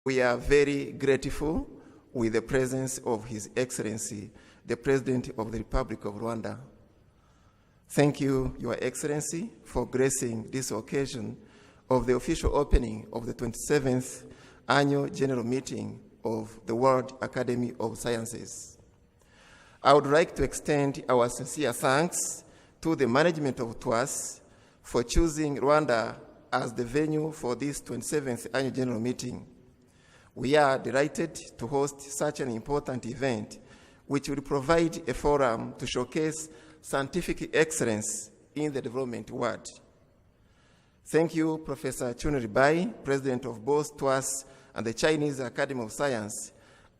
We are very grateful with the presence of His Excellency, the President of the Republic of Rwanda. Thank you, Your Excellency, for gracing this occasion of the official opening of the 27th Annual General Meeting of the World Academy of Sciences. I would like to extend our sincere thanks to the management of twas for choosing Rwanda as the venue for this 27th Annual General Meeting. We are delighted to host such an important event, which will provide a forum to showcase scientific excellence in the development world. Thank you, Professor Chunri Bai, President of both twas and the Chinese Academy of Science,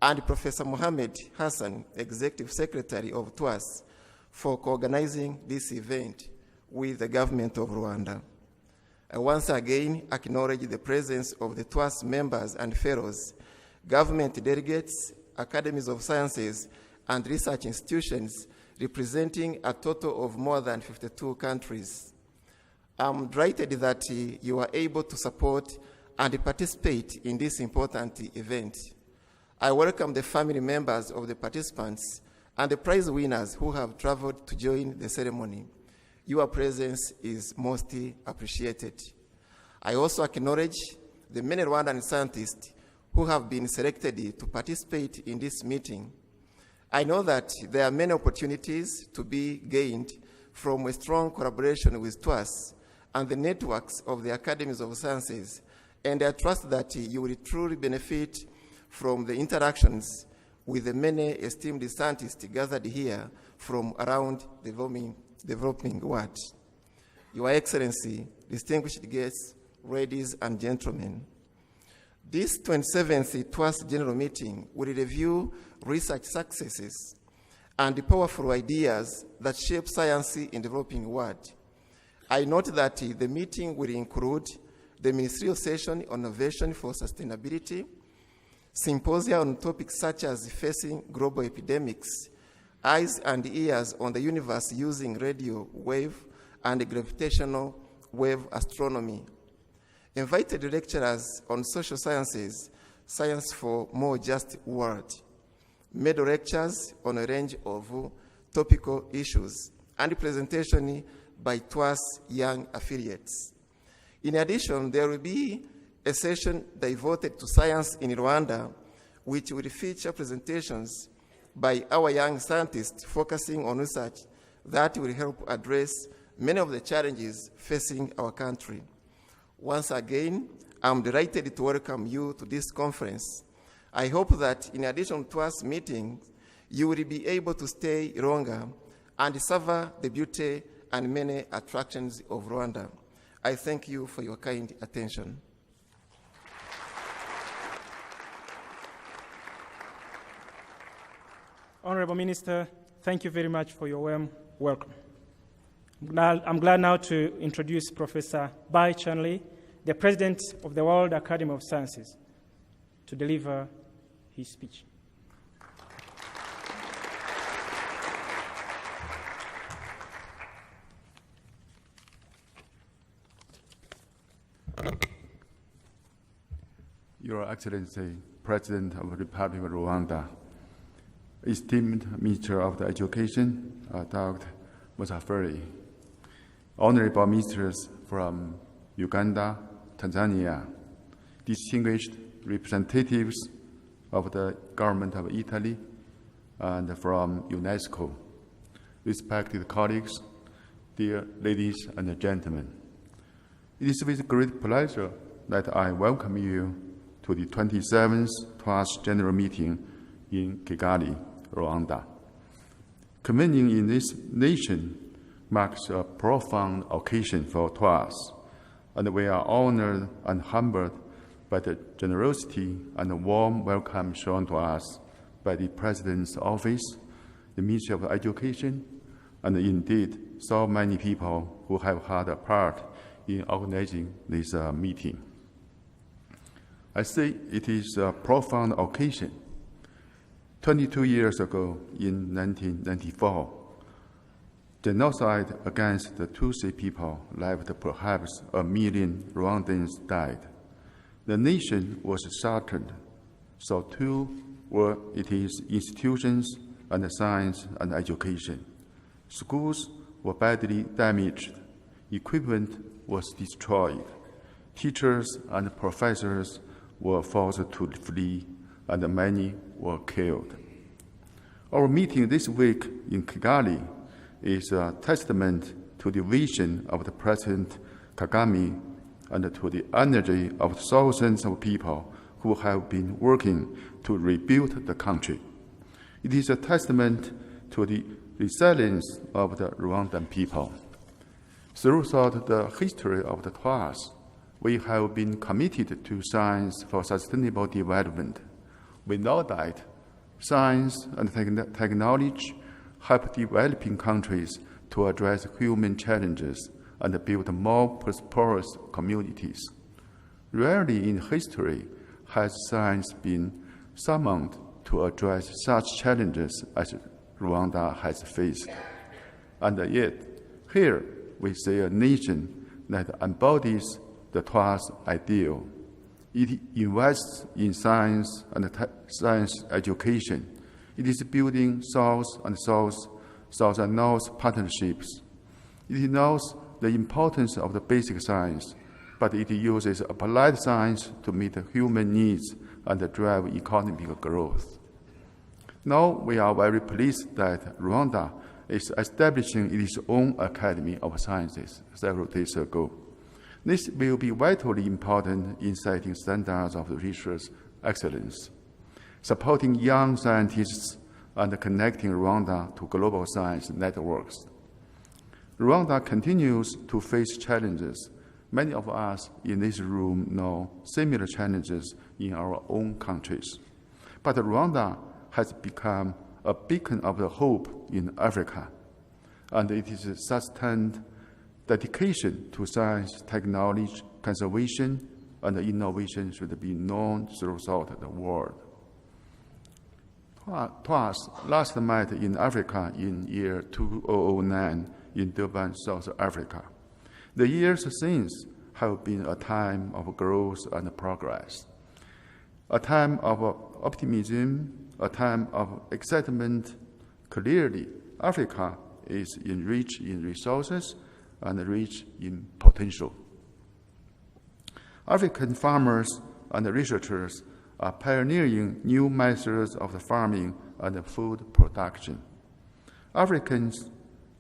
and Professor Mohamed Hassan, Executive Secretary of twas, for co-organizing this event with the government of Rwanda. I once again acknowledge the presence of the twas members and fellows, government delegates, academies of sciences, and research institutions representing a total of more than 52 countries. I'm delighted that you are able to support and participate in this important event. I welcome the family members of the participants and the prize winners who have traveled to join the ceremony. Your presence is most appreciated. I also acknowledge the many Rwandan scientists who have been selected to participate in this meeting. I know that there are many opportunities to be gained from a strong collaboration with twas and the networks of the academies of sciences, and I trust that you will truly benefit from the interactions with the many esteemed scientists gathered here from around the developing world. Your Excellency, distinguished guests, ladies and gentlemen, this 27th twas General Meeting will review research successes and the powerful ideas that shape science in the developing world. I note that the meeting will include the ministerial session on innovation for sustainability, symposia on topics such as facing global epidemics, eyes and ears on the universe using radio wave and gravitational wave astronomy, invited lecturers on social sciences, science for more just world, medal lectures on a range of topical issues, and presentation by twas young affiliates. In addition, there will be a session devoted to science in Rwanda, which will feature presentations by our young scientists focusing on research that will help address many of the challenges facing our country. Once again, I'm delighted to welcome you to this conference. I hope that in addition to us meeting, you will be able to stay longer and savor the beauty and many attractions of Rwanda. I thank you for your kind attention. Honorable Minister, thank you very much for your warm welcome. I'm glad now to introduce Professor Bai Chunli, the President of the World Academy of Sciences, to deliver his speech. Your Excellency, President of the Republic of Rwanda, esteemed Minister of Education, Dr. Musafiri, honorable ministers from Uganda, Tanzania, distinguished representatives of the government of Italy and from UNESCO, respected colleagues, dear ladies and gentlemen. It is with great pleasure that I welcome you to the 27th twas General Meeting in Kigali, Rwanda. Convening in this nation marks a profound occasion for twas, and we are honored and humbled by the generosity and warm welcome shown to us by the President's office, the Ministry of Education, and indeed so many people who have had a part in organizing this meeting. I say it is a profound occasion. 22 years ago, in 1994, genocide against the Tutsi people left perhaps 1 million Rwandans died. The nation was shattered, so too were its institutions and science and education. Schools were badly damaged, equipment was destroyed, teachers and professors were forced to flee, and many were killed. Our meeting this week in Kigali is a testament to the vision of the President Kagame and to the energy of thousands of people who have been working to rebuild the country. It is a testament to the resilience of the Rwandan people. Throughout the history of the twas, we have been committed to science for sustainable development. We know that science and technology help developing countries to address human challenges and build more prosperous communities. Rarely in history has science been summoned to address such challenges as Rwanda has faced. And yet, here we see a nation that embodies the twas ideal. It invests in science and science education. It is building South and North partnerships. It knows the importance of the basic science, but it uses applied science to meet human needs and drive economic growth. Now we are very pleased that Rwanda is establishing its own Academy of Sciences several days ago. This will be vitally important in setting standards of research excellence, supporting young scientists and connecting Rwanda to global science networks. Rwanda continues to face challenges. Many of us in this room know similar challenges in our own countries. But Rwanda has become a beacon of hope in Africa, and it is sustained dedication to science, technology, conservation, and innovation should be known throughout the world. twas last met in Africa in year 2009 in Durban, South Africa. The years since have been a time of growth and progress, a time of optimism, a time of excitement. Clearly, Africa is rich in resources and rich in potential. African farmers and researchers are pioneering new methods of farming and food production. Africans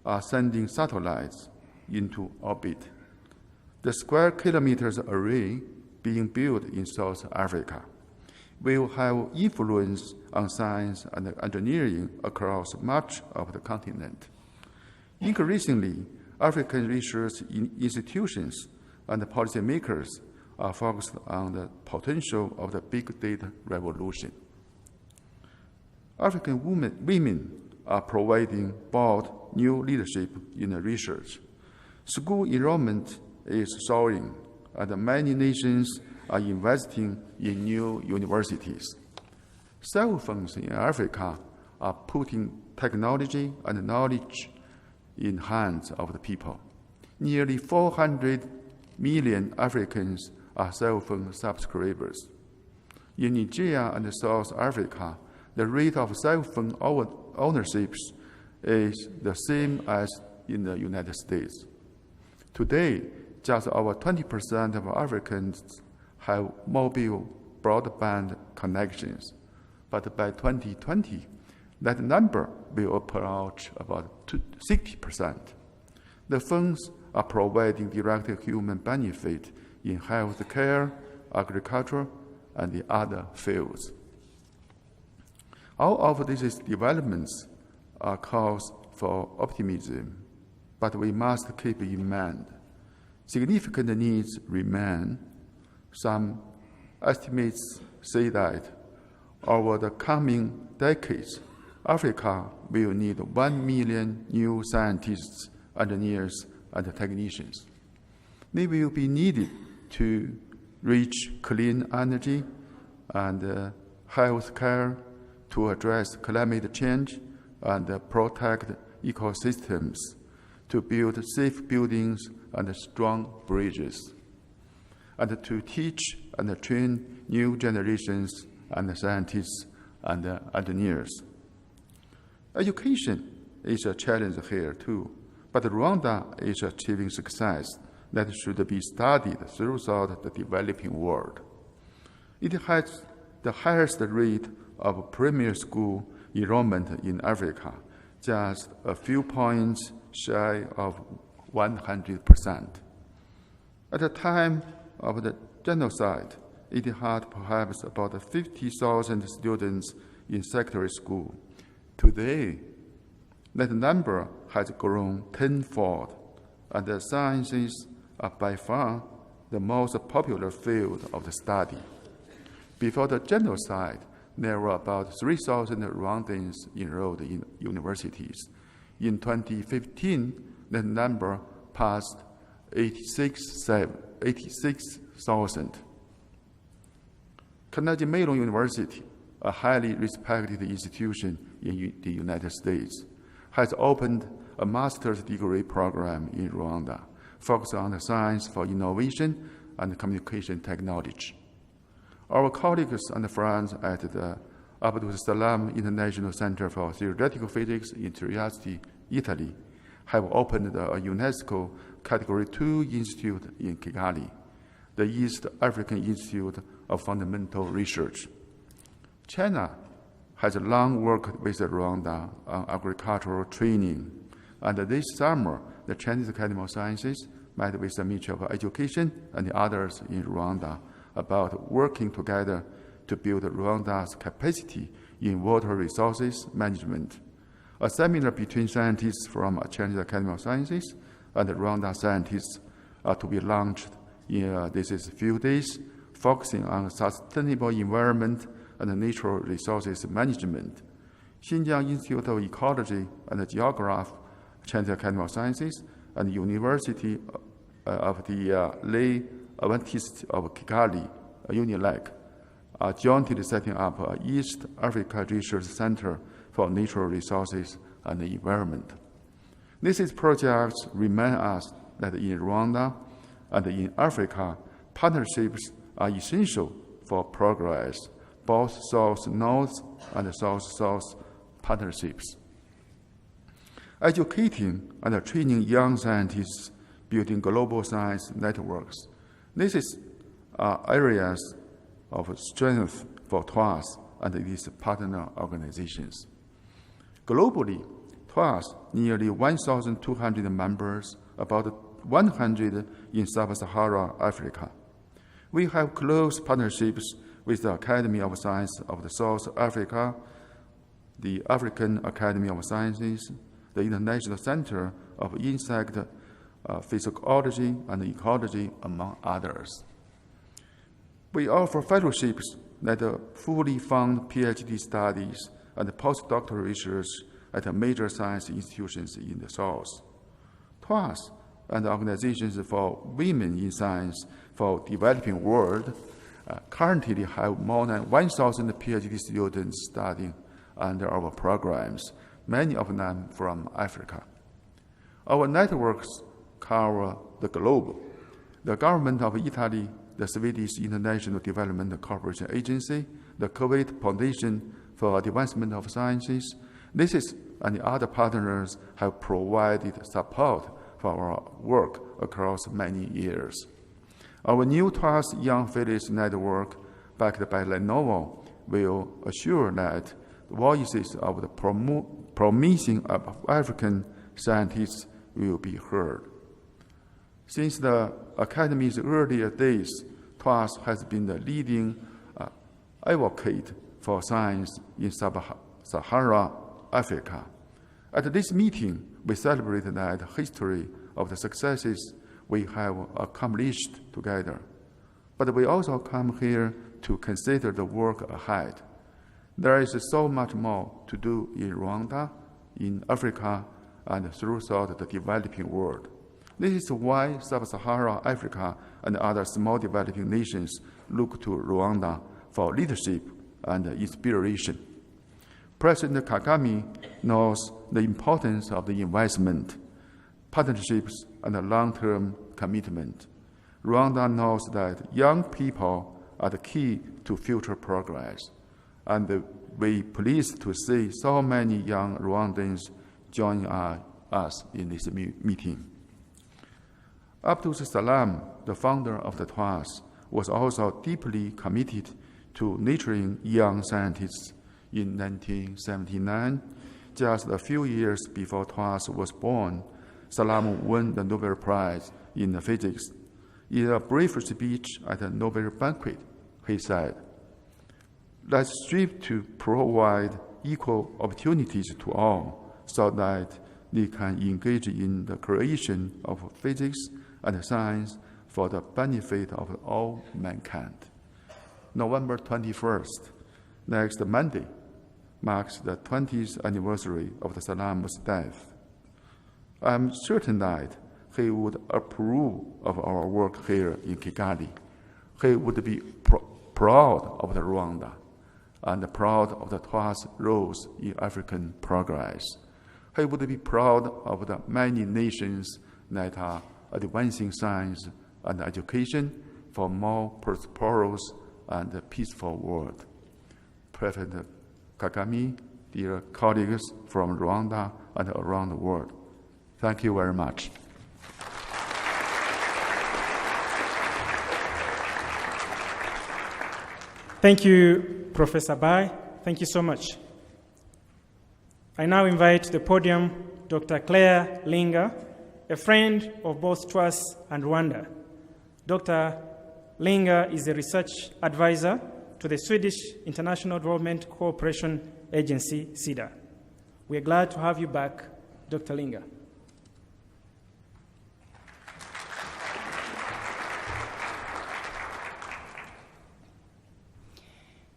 are sending satellites into orbit. The square kilometers array being built in South Africa will have influence on science and engineering across much of the continent. Increasingly, African research institutions and policymakers are focused on the potential of the big data revolution. African women are providing bold new leadership in research. School enrollment is soaring, and many nations are investing in new universities. Cell phones in Africa are putting technology and knowledge in hands of the people. Nearly 400 million Africans are cell phone subscribers. In Nigeria and South Africa, the rate of cell phone ownership is the same as in the United States. Today, just over 20% of Africans have mobile broadband connections, but by 2020, that number will approach about 60%. The phones are providing direct human benefit in health care, agriculture, and the other fields. All of these developments are cause for optimism, but we must keep in mind significant needs remain. Some estimates say that over the coming decades, Africa will need 1 million new scientists, engineers, and technicians. They will be needed to reach clean energy and health care, to address climate change and protect ecosystems, to build safe buildings and strong bridges, and to teach and train new generations and scientists and engineers. Education is a challenge here too, but Rwanda is achieving success that should be studied throughout the developing world. It has the highest rate of primary school enrollment in Africa, just a few points shy of 100%. At the time of the genocide, it had perhaps about 50,000 students in secondary school. Today, that number has grown tenfold, and the sciences are by far the most popular field of the study. Before the genocide, there were about 3,000 Rwandans enrolled in universities. In 2015, the number passed 86,000. Carnegie Mellon University, a highly respected institution in the United States, has opened a master's degree program in Rwanda, focused on the science for innovation and communication technology. Our colleagues and friends at the Abdul Salam International Center for Theoretical Physics in Trieste, Italy, have opened a UNESCO Category 2 institute in Kigali, the East African Institute of Fundamental Research. China has long worked with Rwanda on agricultural training, and this summer, the Chinese Academy of Sciences met with the Ministry of Education and the others in Rwanda about working together to build Rwanda's capacity in water resources management. A seminar between scientists from Chinese Academy of Sciences and Rwanda scientists are to be launched in this few days, focusing on sustainable environment and natural resources management. Xinjiang Institute of Ecology and Geography, Chinese Academy of Sciences, and University of the Lay Adventist of Kigali, UNILAC, are jointly setting up an East Africa Research Center for Natural Resources and the Environment. These projects remind us that in Rwanda and in Africa, partnerships are essential for progress, both South-North and South-South partnerships. Educating and training young scientists, building global science networks. These are areas of strength for twas and its partner organizations. Globally, twas nearly 1,200 members, about 100 in Sub-Saharan Africa. We have close partnerships with the Academy of Science of the South Africa, the African Academy of Sciences, the International Center of Insect Physiology and Ecology, among others. We offer fellowships that fully fund PhD studies and postdoctoral research at major science institutions in the South. twas and organizations for women in science for developing world currently have more than 1,000 PhD students studying under our programs, many of them from Africa. Our networks cover the globe. The government of Italy, the Swedish International Development Cooperation Agency, the Kuwait Foundation for Advancement of Sciences, and the other partners have provided support for our work across many years. Our new twas Young Fellows Network, backed by Lenovo, will assure that the voices of the promising African scientists will be heard. Since the Academy's earlier days, twas has been the leading advocate for science in Sub-Saharan Africa. At this meeting, we celebrate the history of the successes we have accomplished together. But we also come here to consider the work ahead. There is so much more to do in Rwanda, in Africa, and throughout the developing world. This is why Sub-Saharan Africa and other small developing nations look to Rwanda for leadership and inspiration. President Kagame knows the importance of the investment, partnerships, and long-term commitment. Rwanda knows that young people are the key to future progress. And we're pleased to see so many young Rwandans join us in this meeting. Abdul Salam, the founder of the twas, was also deeply committed to nurturing young scientists. In 1979, just a few years before twas was born, Salam won the Nobel Prize in Physics. In a brief speech at a Nobel banquet, he said, "Let's strive to provide equal opportunities to all so that they can engage in the creation of physics and science for the benefit of all mankind." November 21st, next Monday, marks the 20th anniversary of the Salam's death. I'm certain that he would approve of our work here in Kigali. He would be proud of the Rwanda and proud of the twas roles in African progress. He would be proud of the many nations that are advancing science and education for a more prosperous and peaceful world. President Kagame, dear colleagues from Rwanda and around the world, thank you very much. Thank you, Professor Bai. Thank you so much. I now invite to the podium Dr. Claire Linga, a friend of both twas and Rwanda. Dr. Linga is a research advisor to the Swedish International Development Cooperation Agency, SIDA. We are glad to have you back, Dr. Linga.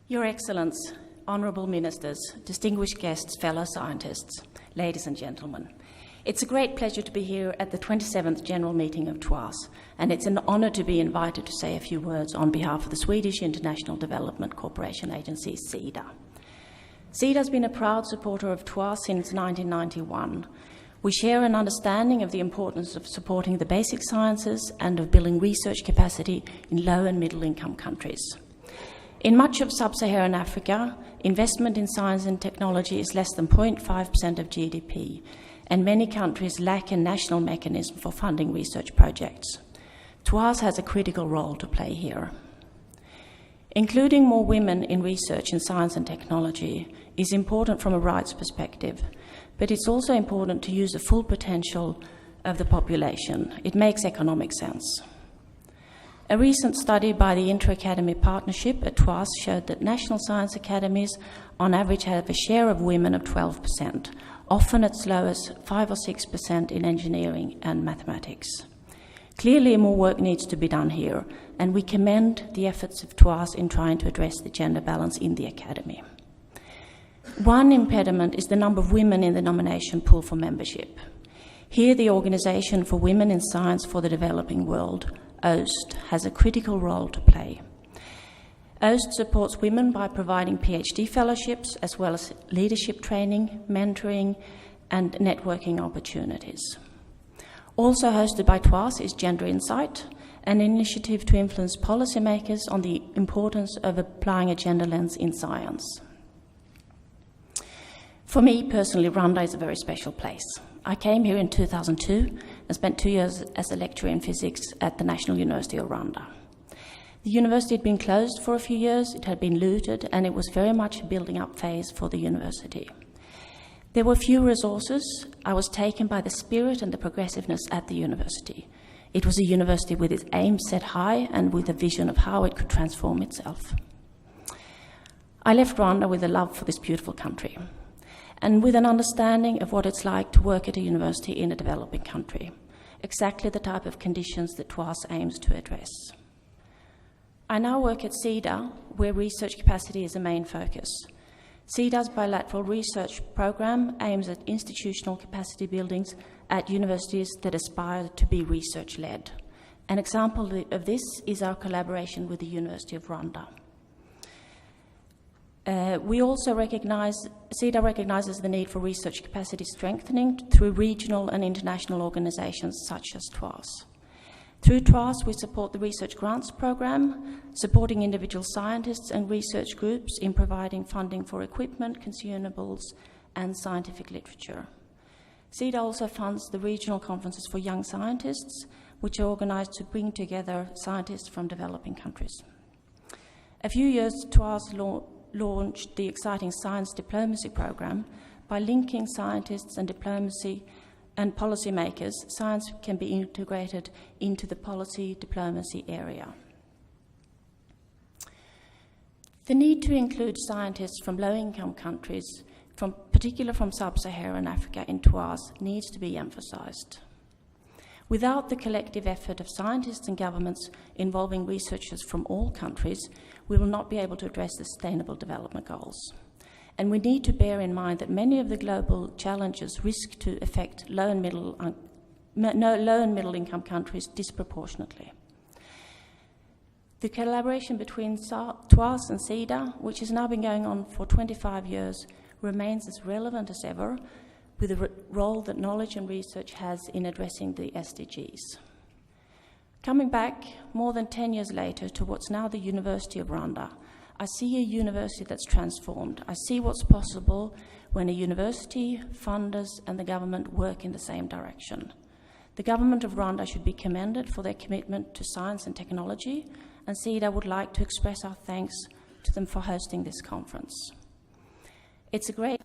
Your Excellence, Honourable Ministers, distinguished guests, fellow scientists, ladies and gentlemen, it's a great pleasure to be here at the 27th General Meeting of twas, and it's an honour to be invited to say a few words on behalf of the Swedish International Development Cooperation Agency, SIDA. SIDA has been a proud supporter of twas since 1991. We share an understanding of the importance of supporting the basic sciences and of building research capacity in low and middle-income countries. In much of sub-Saharan Africa, investment in science and technology is less than 0.5% of GDP, and many countries lack a national mechanism for funding research projects. twas has a critical role to play here. Including more women in research in science and technology is important from a rights perspective, but it's also important to use the full potential of the population. It makes economic sense. A recent study by the Inter-Academy Partnership at twas showed that national science academies on average have a share of women of 12%, often as low as 5 or 6% in engineering and mathematics. Clearly, more work needs to be done here, and we commend the efforts of twas in trying to address the gender balance in the academy. One impediment is the number of women in the nomination pool for membership. Here, the Organization for Women in Science for the Developing World, OST, has a critical role to play. OST supports women by providing PhD fellowships as well as leadership training, mentoring, and networking opportunities. Also hosted by twas is Gender Insight, an initiative to influence policymakers on the importance of applying a gender lens in science. For me personally, Rwanda is a very special place. I came here in 2002 and spent 2 years as a lecturer in physics at the National University of Rwanda. The university had been closed for a few years, it had been looted, and it was very much a building up phase for the university. There were few resources. I was taken by the spirit and the progressiveness at the university. It was a university with its aims set high and with a vision of how it could transform itself. I left Rwanda with a love for this beautiful country, and with an understanding of what it's like to work at a university in a developing country, exactly the type of conditions that twas aims to address. I now work at SIDA, where research capacity is a main focus. SIDA's bilateral research program aims at institutional capacity buildings at universities that aspire to be research-led. An example of this is our collaboration with the University of Rwanda. SIDA recognizes the need for research capacity strengthening through regional and international organizations such as twas. Through twas, we support the Research Grants Program, supporting individual scientists and research groups in providing funding for equipment, consumables, and scientific literature. CEDA also funds the regional conferences for young scientists, which are organized to bring together scientists from developing countries. A few years, twas launched the exciting Science Diplomacy Program. By linking scientists and diplomacy and policymakers, science can be integrated into the policy diplomacy area. The need to include scientists from low-income countries, particularly from sub-Saharan Africa in twas, needs to be emphasized. Without the collective effort of scientists and governments involving researchers from all countries, we will not be able to address the Sustainable Development Goals. And we need to bear in mind that many of the global challenges risk to affect low and middle income countries disproportionately. The collaboration between twas and CEDA, which has now been going on for 25 years, remains as relevant as ever, with the role that knowledge and research has in addressing the SDGs. Coming back more than 10 years later to what's now the University of Rwanda, I see a university that's transformed. I see what's possible when a university, funders, and the government work in the same direction. The government of Rwanda should be commended for their commitment to science and technology, and CEDA would like to express our thanks to them for hosting this conference. It's a great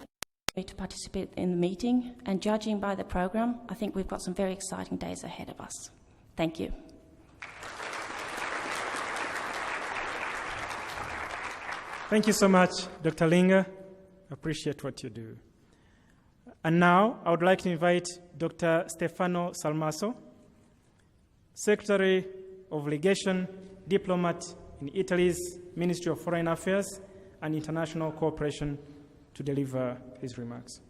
pleasure to participate in the meeting, and judging by the program, I think we've got some very exciting days ahead of us. Thank you. Thank you so much, Dr. Linga. Appreciate what you do. And now, I would like to invite Dr. Stefano Salmaso, Secretary of Legation, Diplomat in Italy's Ministry of Foreign Affairs and International Cooperation, to deliver his remarks.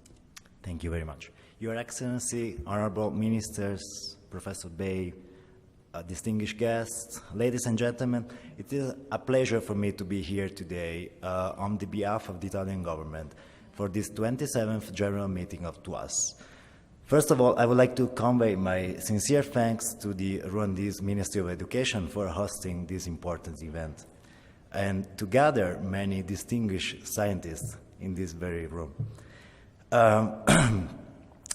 Thank you very much. Your Excellency, Honorable Ministers, Professor Bay, distinguished guests, ladies and gentlemen, it is a pleasure for me to be here today on the behalf of the Italian government for this 27th General Meeting of twas. First of all, I would like to convey my sincere thanks to the Rwandese Ministry of Education for hosting this important event, and to gather many distinguished scientists in this very room.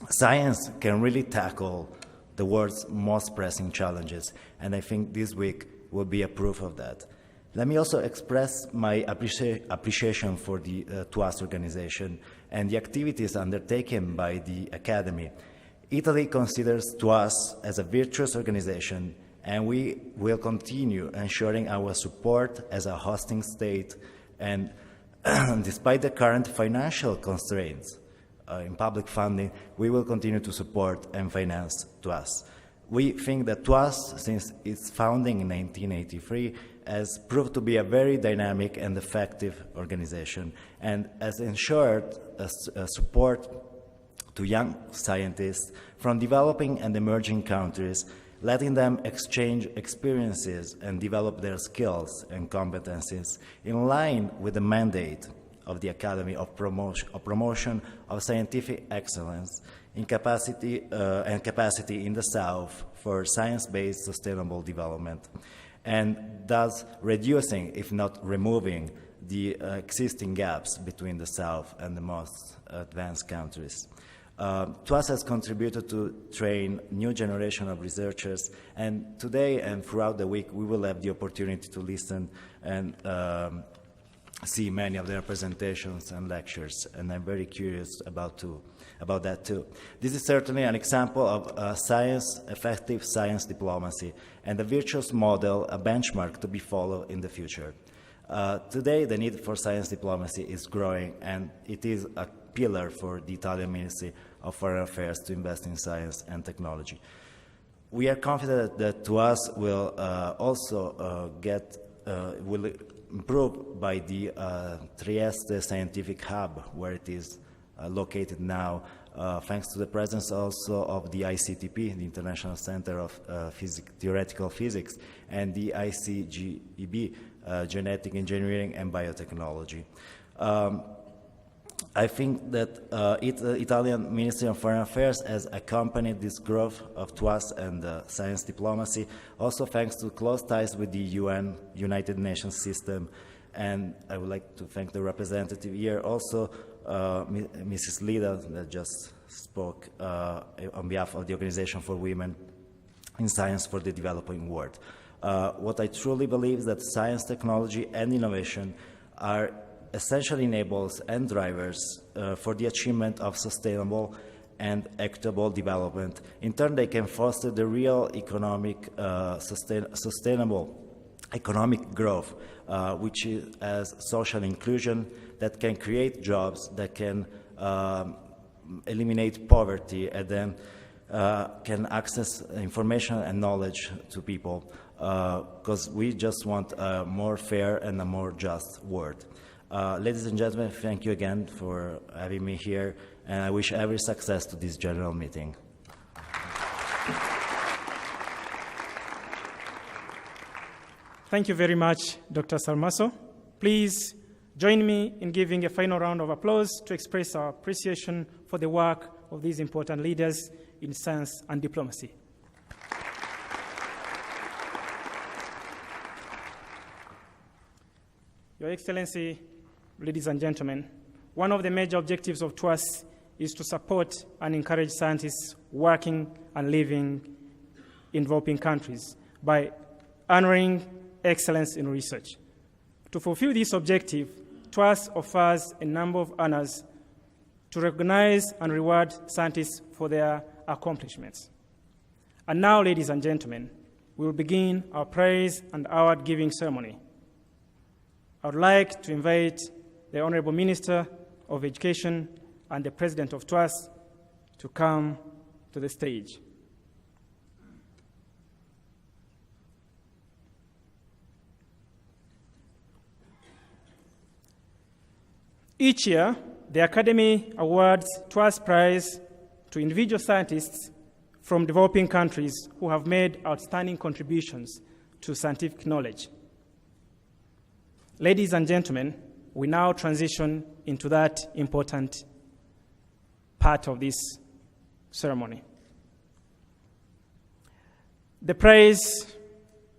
Science can really tackle the world's most pressing challenges, and I think this week will be a proof of that. Let me also express my appreciation for the twas organization and the activities undertaken by the Academy. Italy considers twas as a virtuous organization, and we will continue ensuring our support as a hosting state, and despite the current financial constraints in public funding, we will continue to support and finance twas. We think that twas, since its founding in 1983, has proved to be a very dynamic and effective organization, and has ensured a support to young scientists from developing and emerging countries, letting them exchange experiences and develop their skills and competencies in line with the mandate of the Academy of promotion of scientific excellence in capacity in the South for science-based sustainable development, and thus reducing, if not removing, the existing gaps between the South and the most advanced countries. twas has contributed to train new generation of researchers, and today and throughout the week we will have the opportunity to listen and see many of their presentations and lectures, and I'm very curious about that too. This is certainly an example of effective science diplomacy, and a virtuous model, a benchmark to be followed in the future. Today, the need for science diplomacy is growing, and it is a pillar for the Italian Ministry of Foreign Affairs to invest in science and technology. We are confident that twas will will improve by the Trieste Scientific Hub, where it is located now, thanks to the presence also of the ICTP, the International Center of Theoretical Physics, and the ICGEB, Genetic Engineering and Biotechnology. I think that the Italian Ministry of Foreign Affairs has accompanied this growth of twas and science diplomacy, also thanks to close ties with the UN, United Nations system. And I would like to thank the representative here, also Mrs. Lida, that just spoke on behalf of the Organization for Women in Science for the Developing World. What I truly believe is that science, technology, and innovation are essential enablers and drivers for the achievement of sustainable and equitable development. In turn, they can foster the real economic, sustainable economic growth, which has social inclusion, that can create jobs, that can eliminate poverty, and then can access information and knowledge to people, because we just want a more fair and a more just world. Ladies and gentlemen, thank you again for having me here, and I wish every success to this general meeting. Thank you very much, Dr. Salmaso. Please join me in giving a final round of applause to express our appreciation for the work of these important leaders in science and diplomacy. Your Excellency, ladies and gentlemen, one of the major objectives of twas is to support and encourage scientists working and living in developing countries by honoring excellence in research. To fulfill this objective, twas offers a number of honors to recognize and reward scientists for their accomplishments. And now, ladies and gentlemen, we will begin our praise and award-giving ceremony. I would like to invite the Honorable Minister of Education and the President of twas to come to the stage. Each year, the Academy awards twas Prize to individual scientists from developing countries who have made outstanding contributions to scientific knowledge. Ladies and gentlemen, we now transition into that important part of this ceremony. The prize,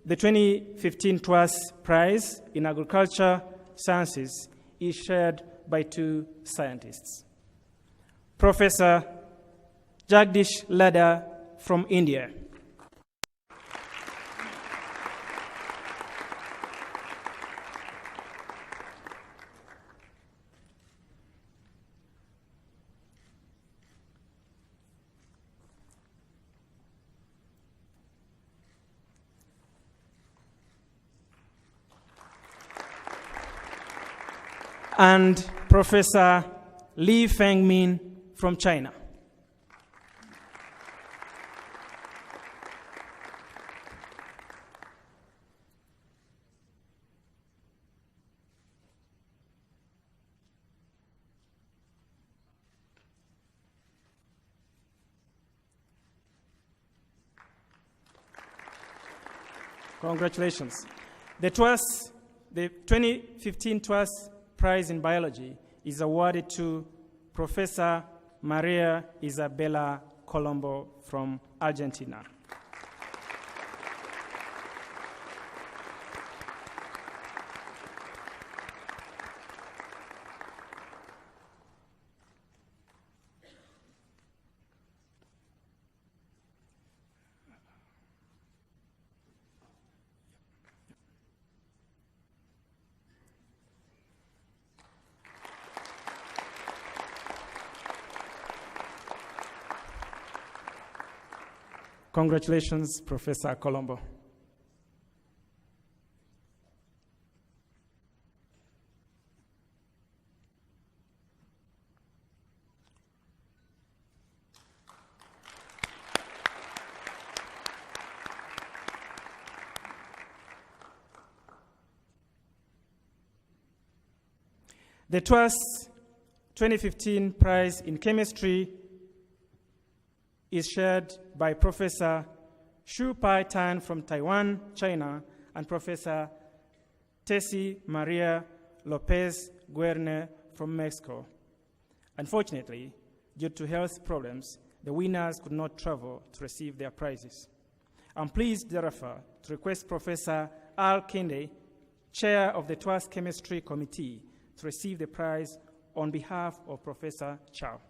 the 2015 twas Prize in Agriculture Sciences, is shared by two scientists. Professor Jagdish Ladha from India. And Professor Li Fengmin from China. Congratulations. The 2015 twas Prize in Biology is awarded to Professor Maria Isabella Colombo from Argentina. Congratulations, Professor Colombo. The twas 2015 Prize in Chemistry is shared by Professor Shu Pai Tan from Taiwan, China, and Professor Tessie Maria Lopez Guerne from Mexico. Unfortunately, due to health problems, the winners could not travel to receive their prizes. I'm pleased, therefore, to request Professor Al Kinde, Chair of the twas Chemistry Committee, to receive the prize on behalf of Professor Chow.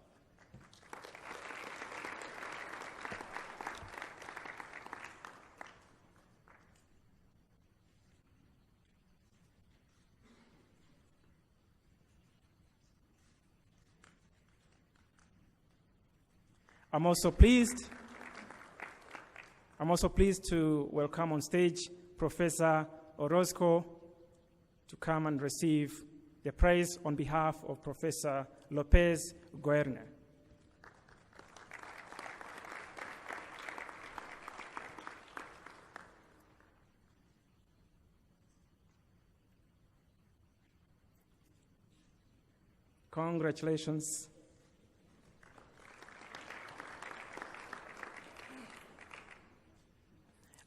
I'm also pleased to welcome on stage Professor Orozco to come and receive the prize on behalf of Professor Lopez Guerne. Congratulations.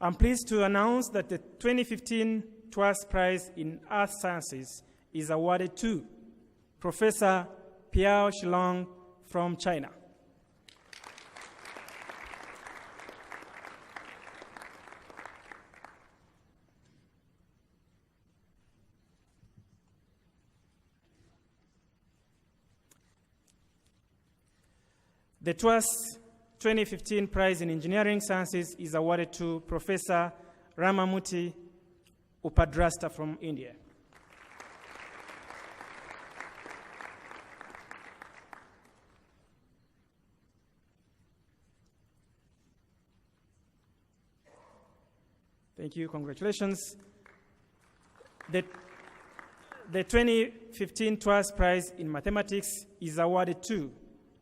I'm pleased to announce that the 2015 twas Prize in Earth Sciences is awarded to Professor Piao Shilong from China. The twas 2015 Prize in Engineering Sciences is awarded to Professor Ramamurthy Upadrasta from India. Thank you, congratulations. The 2015 twas Prize in Mathematics is awarded to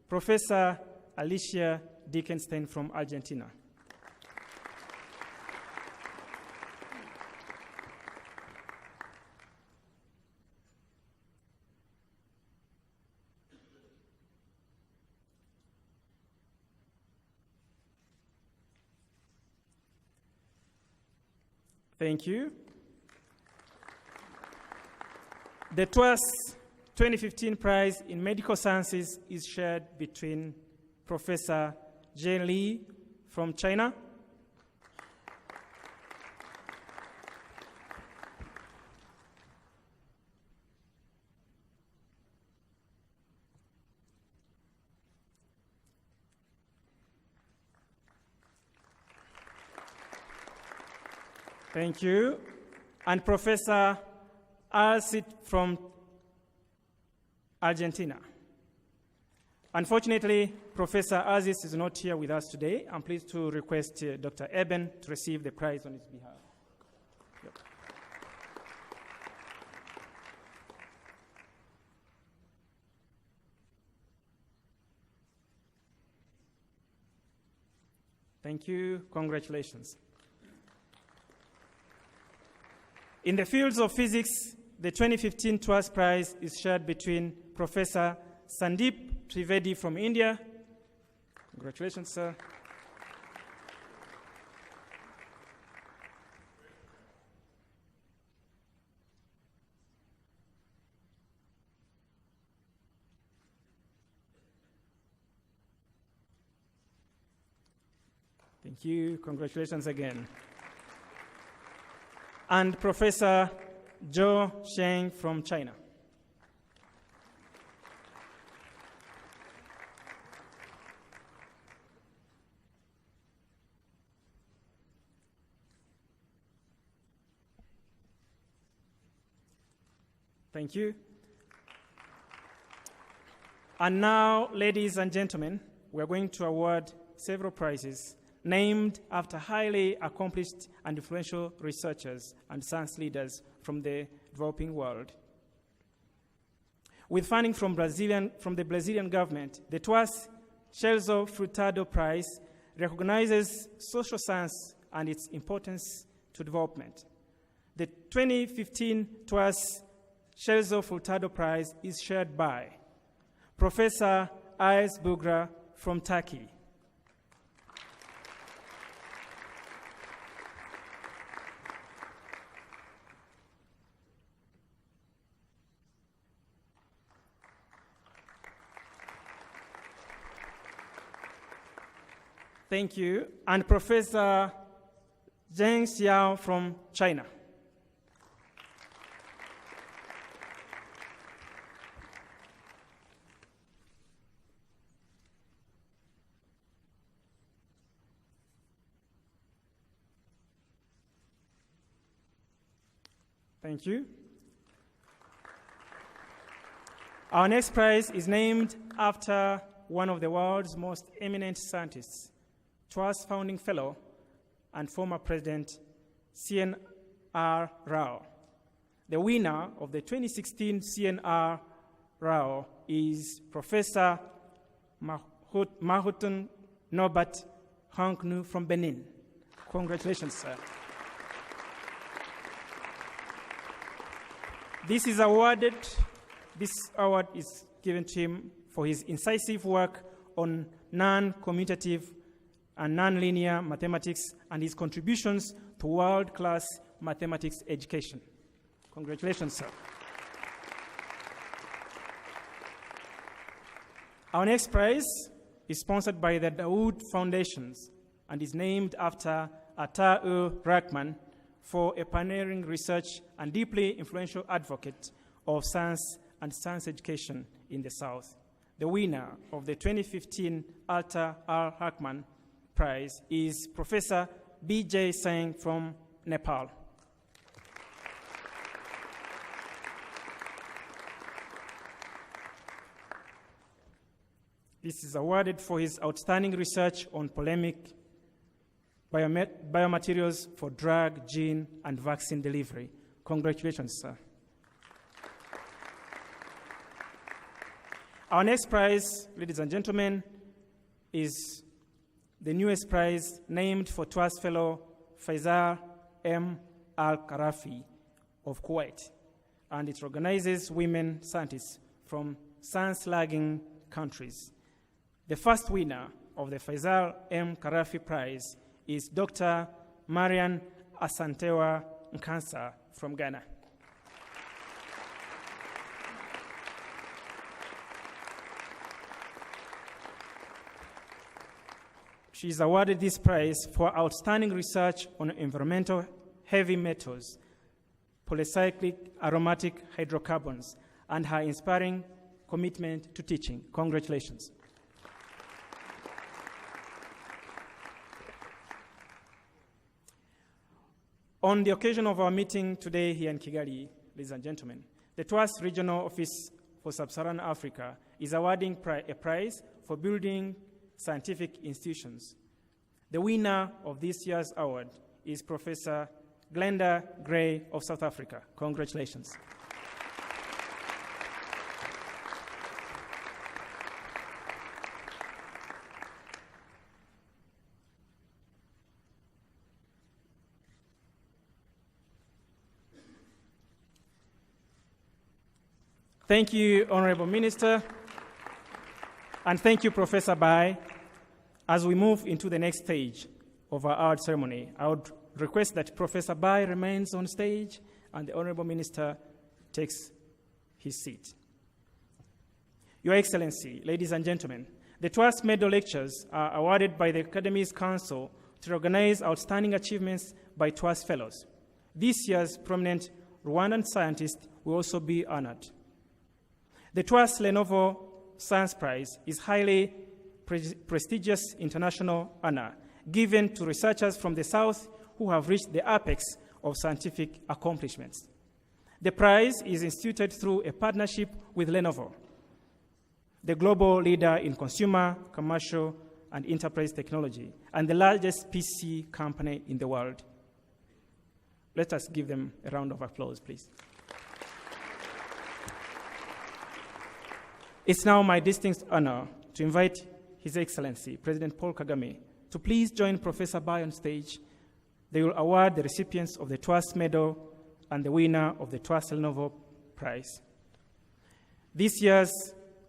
Professor Alicia Dickenstein from Argentina. Thank you. The twas 2015 Prize in Medical Sciences is shared between Professor Jane Li from China, thank you, and Professor Alcid from Argentina. Unfortunately, Professor Aziz is not here with us today. I'm pleased to request Dr. Eben to receive the prize on his behalf. Yep. Thank you. Congratulations. In the fields of physics, the 2015 twas Prize is shared between Professor Sandeep Trivedi from India. Congratulations, sir. Thank you. Congratulations again. And Professor Zhou Sheng from China. Thank you. And now, ladies and gentlemen, we're going to award several prizes named after highly accomplished and influential researchers and science leaders from the developing world. With funding from the Brazilian government, the twas Celso Furtado Prize recognizes social science and its importance to development. The 2015 twas Celso Furtado Prize is shared by Professor Ayaz Bugra from Turkey, Thank you. And Professor Zheng Xiao from China. Thank you. Our next prize is named after one of the world's most eminent scientists, twas founding fellow and former president CNR Rao. The winner of the 2016 CNR Rao is Professor Mahutun Norbert Hanknu from Benin. Congratulations, sir. This award is given to him for his incisive work on non-commutative and non-linear mathematics and his contributions to world-class mathematics education. Congratulations, sir. Our next prize is sponsored by the Dawood Foundations and is named after Atta-ur-Rahman for a pioneering research and deeply influential advocate of science and science education in the South. The winner of the 2015 Atta-ur-Rahman Prize is Professor B.J. Singh from Nepal. This is awarded for his outstanding research on polemic biomaterials for drug, gene, and vaccine delivery. Congratulations, sir. Our next prize, ladies and gentlemen, is the newest prize named for twas fellow Faisal M. Al-Karafi of Kuwait, and it recognizes women scientists from science-lagging countries. The first winner of the Faisal M. Karafi Prize is Dr. Marian Asantewa Nkansa from Ghana. She is awarded this prize for outstanding research on environmental heavy metals, polycyclic aromatic hydrocarbons, and her inspiring commitment to teaching. Congratulations. On the occasion of our meeting today here in Kigali, ladies and gentlemen, the TWAS Regional Office for Sub-Saharan Africa is awarding a prize for building scientific institutions. The winner of this year's award is Professor Glenda Gray of South Africa. Congratulations. Thank you, Honorable Minister. And thank you, Professor Bai. As we move into the next stage of our award ceremony, I would request that Professor Bai remains on stage and the Honorable Minister takes his seat. Your Excellency, ladies and gentlemen, the TWAS Medal Lectures are awarded by the Academy's Council to recognize outstanding achievements by TWAS Fellows. This year's prominent Rwandan scientist will also be honored. The TWAS Lenovo Science Prize is highly prestigious international honor given to researchers from the South who have reached the apex of scientific accomplishments. The prize is instituted through a partnership with Lenovo, the global leader in consumer, commercial, and enterprise technology, and the largest PC company in the world. Let us give them a round of applause, please. It's now my distinct honor to invite His Excellency, President Paul Kagame, to please join Professor Bai on stage. They will award the recipients of the TWAS Medal and the winner of the TWAS Lenovo Prize. This year,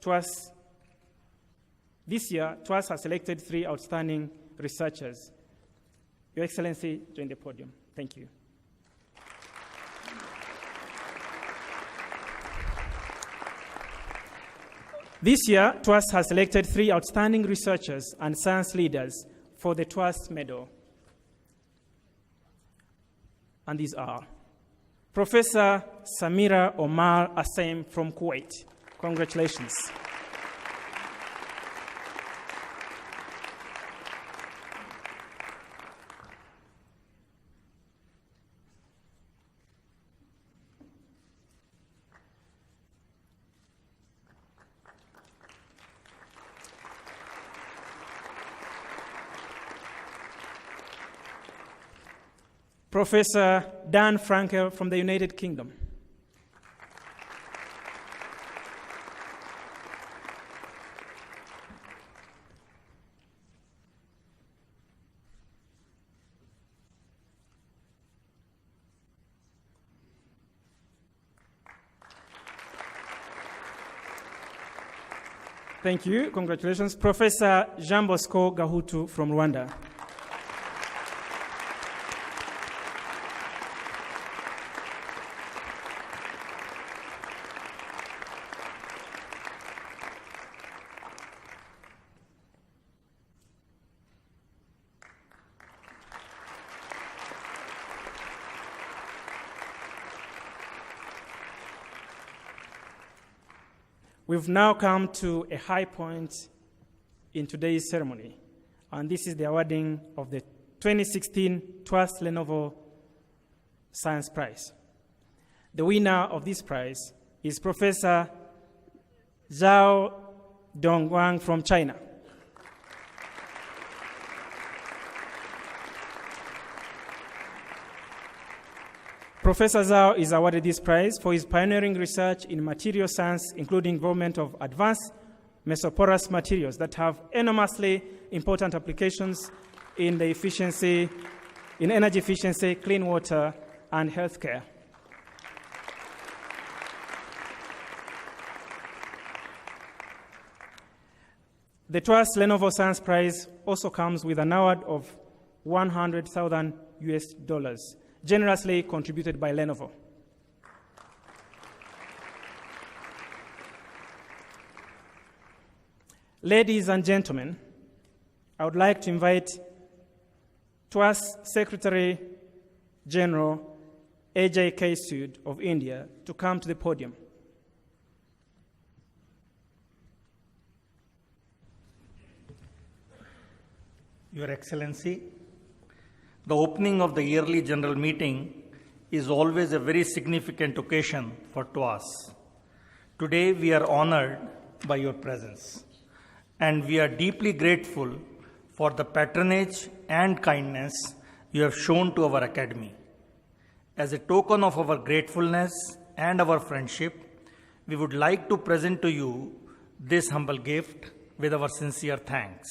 TWAS has selected 3 outstanding researchers. Your Excellency, join the podium. Thank you. This year, TWAS has selected 3 outstanding researchers and science leaders for the twas medal. And these are Professor Samira Omar Assem from Kuwait. Congratulations. Professor Dan Frankel from the United Kingdom. Thank you. Congratulations. Professor Jean Bosco Gahutu from Rwanda. We've now come to a high point in today's ceremony, and this is the awarding of the 2016 twas Lenovo Science Prize. The winner of this prize is Professor Zhao Dongwang from China. Professor Zhao is awarded this prize for his pioneering research in material science, including development of advanced mesoporous materials that have enormously important applications in energy efficiency, clean water, and healthcare. The twas Lenovo Science Prize also comes with an award of $100,000 US, generously contributed by Lenovo. Ladies and gentlemen, I would like to invite twas Secretary General A.J.K. Sood of India to come to the podium. Your Excellency, the opening of the yearly general meeting is always a very significant occasion for twas. Today we are honored by your presence, and we are deeply grateful for the patronage and kindness you have shown to our Academy. As a token of our gratefulness and our friendship, we would like to present to you this humble gift with our sincere thanks.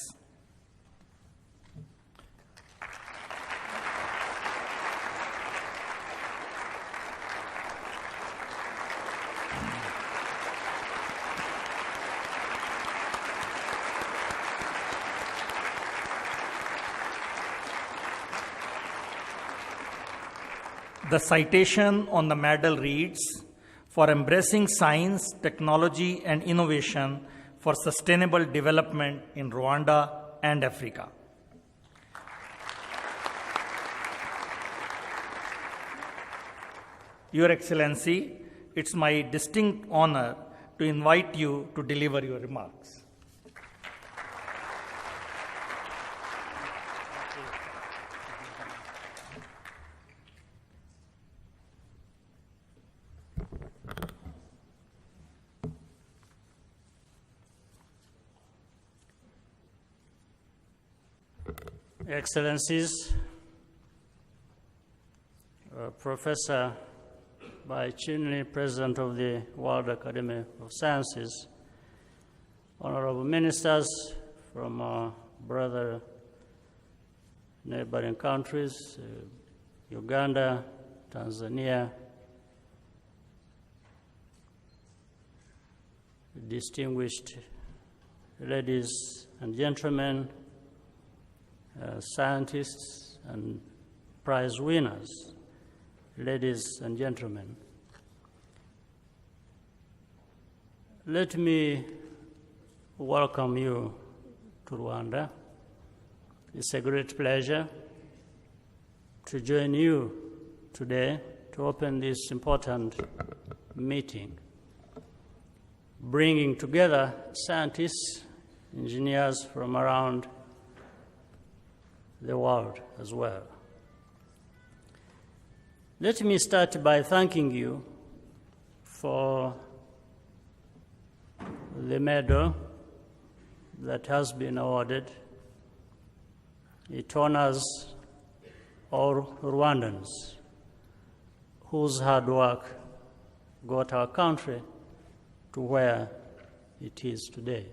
The citation on the medal reads, "For embracing science, technology, and innovation for sustainable development in Rwanda and Africa." Your Excellency, it's my distinct honor to invite you to deliver your remarks. Excellencies, Professor Bai Chinli, President of the World Academy of Sciences, honorable ministers from our brother neighboring countries, Uganda, Tanzania, distinguished ladies and gentlemen, scientists and prize winners, ladies and gentlemen. Let me welcome you to Rwanda. It's a great pleasure to join you today to open this important meeting, bringing together scientists, engineers from around the world as well. Let me start by thanking you for the medal that has been awarded. It honors all Rwandans whose hard work got our country to where it is today.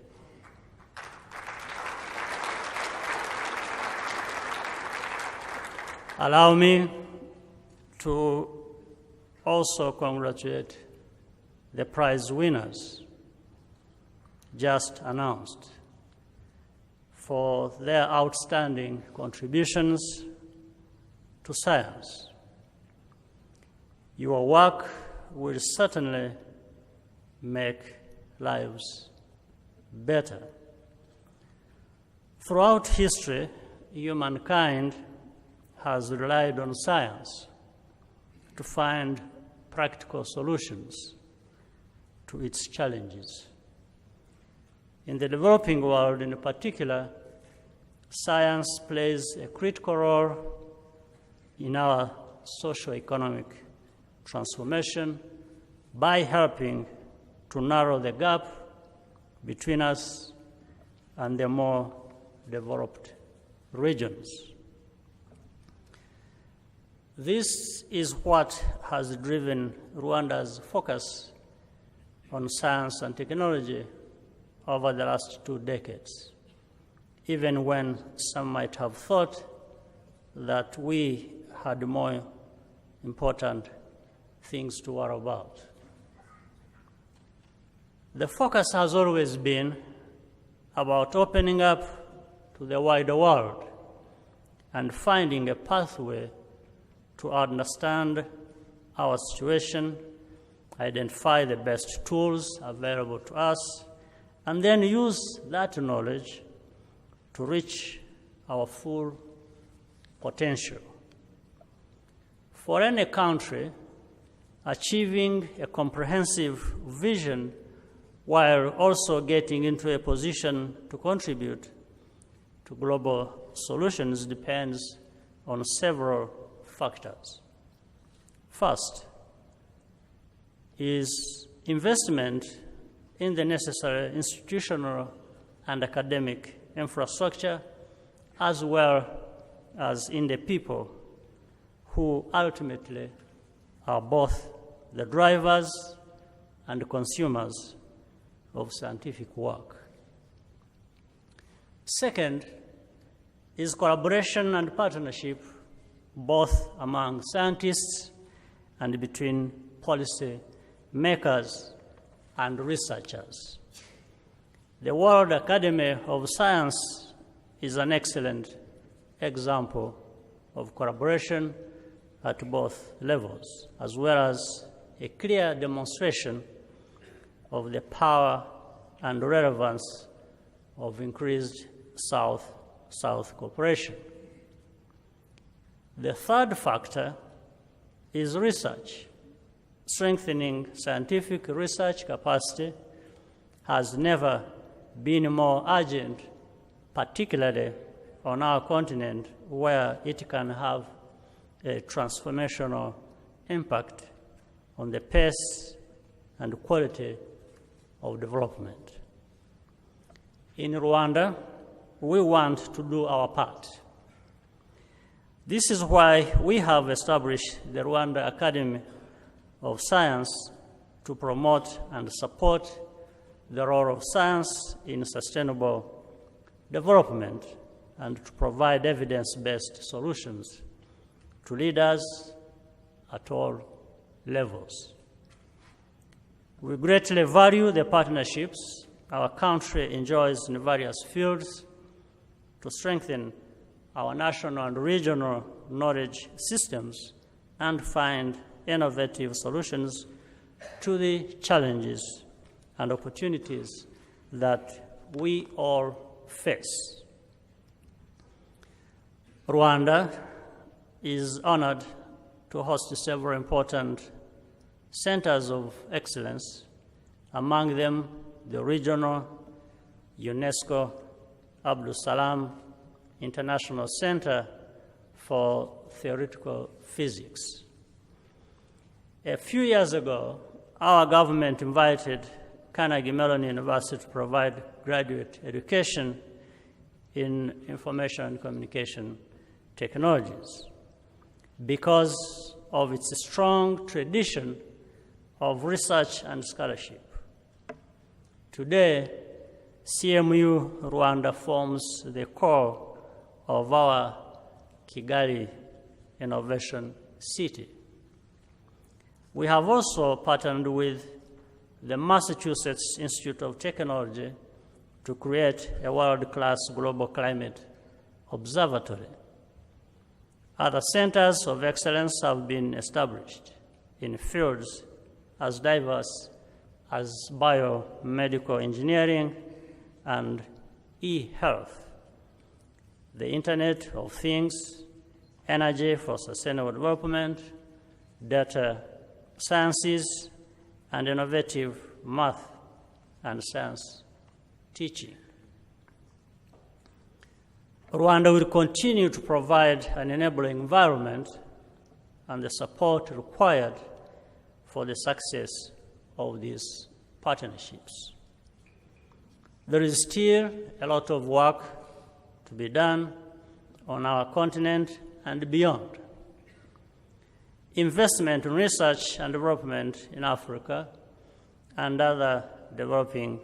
Allow me to also congratulate the prize winners just announced for their outstanding contributions to science. Your work will certainly make lives better. Throughout history, humankind has relied on science to find practical solutions to its challenges. In the developing world in particular, science plays a critical role in our socio-economic transformation by helping to narrow the gap between us and the more developed regions. This is what has driven Rwanda's focus on science and technology over the last 2 decades, even when some might have thought that we had more important things to worry about. The focus has always been about opening up to the wider world and finding a pathway to understand our situation, identify the best tools available to us, and then use that knowledge to reach our full potential. For any country, achieving a comprehensive vision while also getting into a position to contribute to global solutions depends on several factors. First is investment in the necessary institutional and academic infrastructure, as well as in the people who ultimately are both the drivers and consumers of scientific work. Second is collaboration and partnership, both among scientists and between policy makers and researchers. The World Academy of Science is an excellent example of collaboration at both levels, as well as a clear demonstration of the power and relevance of increased South-South cooperation. The third factor is research. Strengthening scientific research capacity has never been more urgent, particularly on our continent, where it can have a transformational impact on the pace and quality of development. In Rwanda, we want to do our part. This is why we have established the Rwanda Academy of Science to promote and support the role of science in sustainable development and to provide evidence-based solutions to leaders at all levels. We greatly value the partnerships our country enjoys in various fields to strengthen our national and regional knowledge systems and find innovative solutions to the challenges and opportunities that we all face. Rwanda is honored to host several important centers of excellence, among them the regional UNESCO Abdul Salam International Center for Theoretical Physics. A few years ago, our government invited Carnegie Mellon University to provide graduate education in information and communication technologies because of its strong tradition of research and scholarship. Today, CMU Rwanda forms the core of our Kigali Innovation City. We have also partnered with the Massachusetts Institute of Technology to create a world-class global climate observatory. Other centers of excellence have been established in fields as diverse as biomedical engineering and e-health, the Internet of Things, energy for sustainable development, data sciences, and innovative math and science teaching. Rwanda will continue to provide an enabling environment and the support required for the success of these partnerships. There is still a lot of work to be done on our continent and beyond. Investment in research and development in Africa and other developing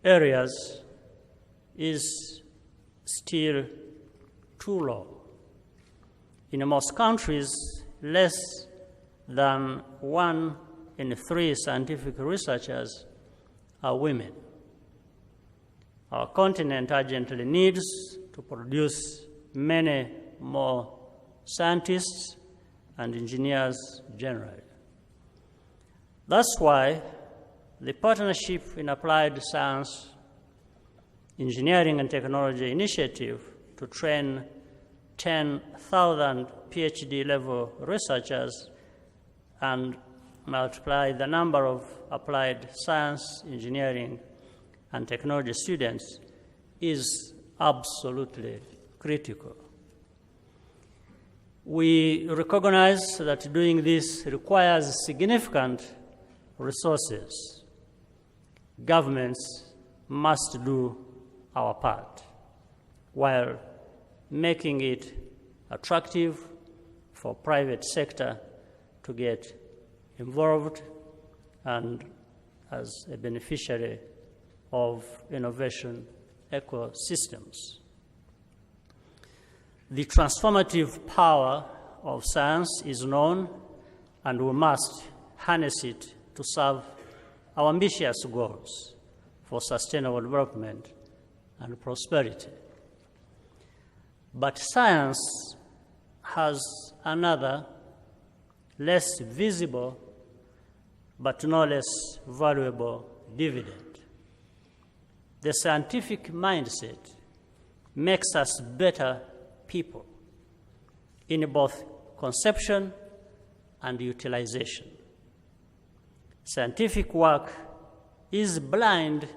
areas is still too low. In most countries, less than 1 in 3 scientific researchers are women. Our continent urgently needs to produce many more scientists and engineers generally. That's why the Partnership in Applied Science, Engineering and Technology initiative to train 10,000 PhD-level researchers and multiply the number of applied science, engineering, and technology students is absolutely critical. We recognize that doing this requires significant resources. Governments must do our part while making it attractive for private sector to get involved and as a beneficiary of innovation ecosystems. The transformative power of science is known, and we must harness it to serve our ambitious goals for sustainable development and prosperity. But science has another, less visible, but no less valuable dividend. The scientific mindset makes us better people in both conception and utilization. Scientific work is blind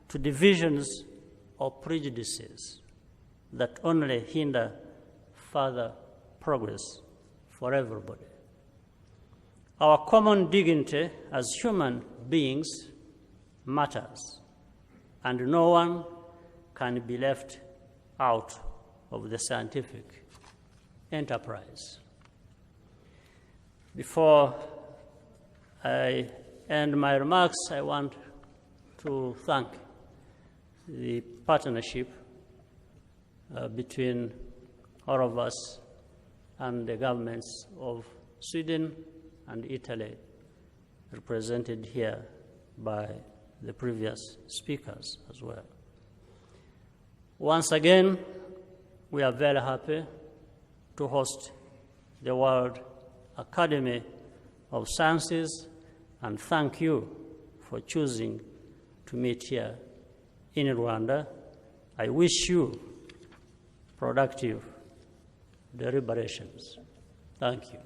to divisions or prejudices that only hinder further progress for everybody. Our common dignity as human beings matters, and no one can be left out of the scientific enterprise. Before I end my remarks, I want to thank the partnership between all of us and the governments of Sweden and Italy, represented here by the previous speakers as well. Once again, we are very happy to host the World Academy of Sciences, and thank you for choosing to meet here in Rwanda. I wish you productive deliberations. Thank you.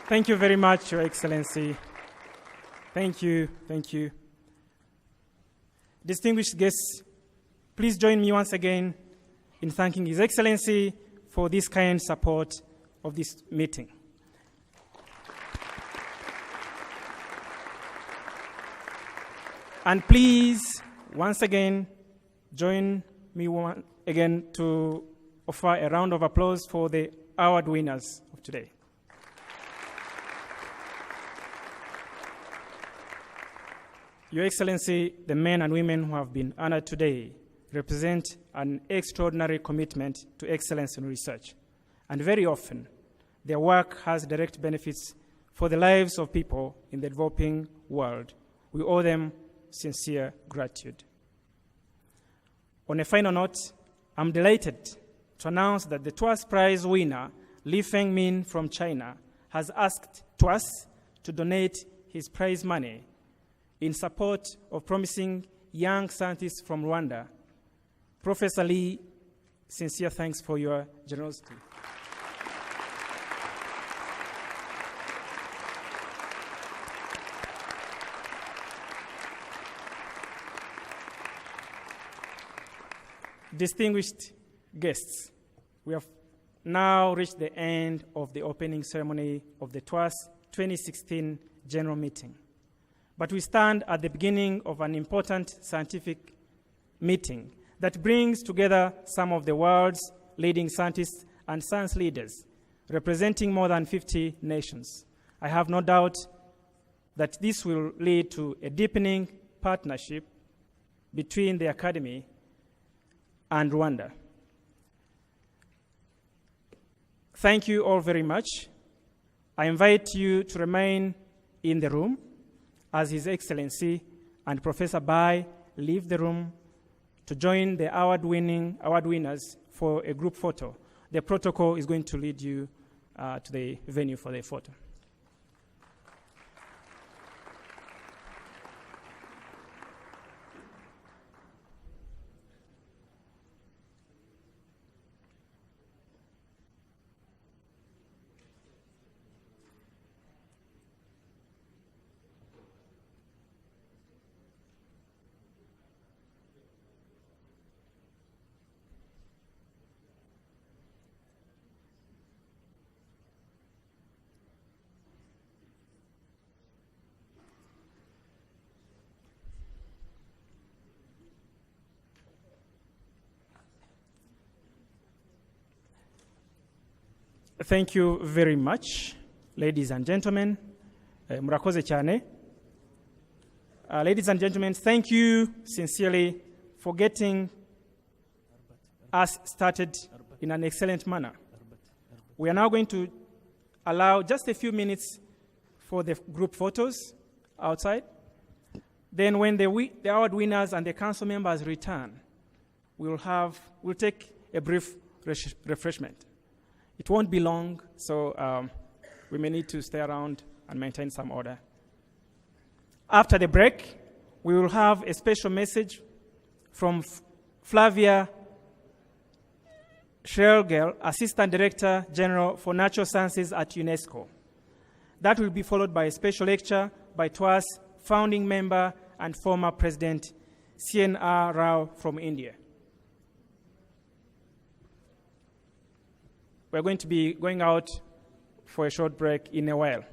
Thank you very much, Your Excellency. Thank you, thank you. Distinguished guests, please join me once again in thanking His Excellency for this kind support of this meeting. And please, once again, join me again to offer a round of applause for the award winners of today. Your Excellency, the men and women who have been honored today represent an extraordinary commitment to excellence in research. And very often, their work has direct benefits for the lives of people in the developing world. We owe them sincere gratitude. On a final note, I'm delighted to announce that the twas prize winner, Li Fengmin from China, has asked twas to donate his prize money in support of promising young scientists from Rwanda. Professor Lee, sincere thanks for your generosity. Distinguished guests, we have now reached the end of the opening ceremony of the twas 2016 General Meeting. But we stand at the beginning of an important scientific meeting that brings together some of the world's leading scientists and science leaders, representing more than 50 nations. I have no doubt that this will lead to a deepening partnership between the Academy and Rwanda. Thank you all very much. I invite you to remain in the room as His Excellency and Professor Bai leave the room to join the award winners for a group photo. The protocol is going to lead you to the venue for the photo. Thank you very much, ladies and gentlemen. Murakoze cyane. Ladies and gentlemen, thank you sincerely for getting us started in an excellent manner. We are now going to allow just a few minutes for the group photos outside. Then when the award winners and the council members return, we'll take a brief refreshment. It won't be long, so we may need to stay around and maintain some order. After the break, we will have a special message from Flavia Schergel, Assistant Director General for Natural Sciences at UNESCO. That will be followed by a special lecture by twas founding member and former President CNR Rao from India. We're going to be going out for a short break in a while.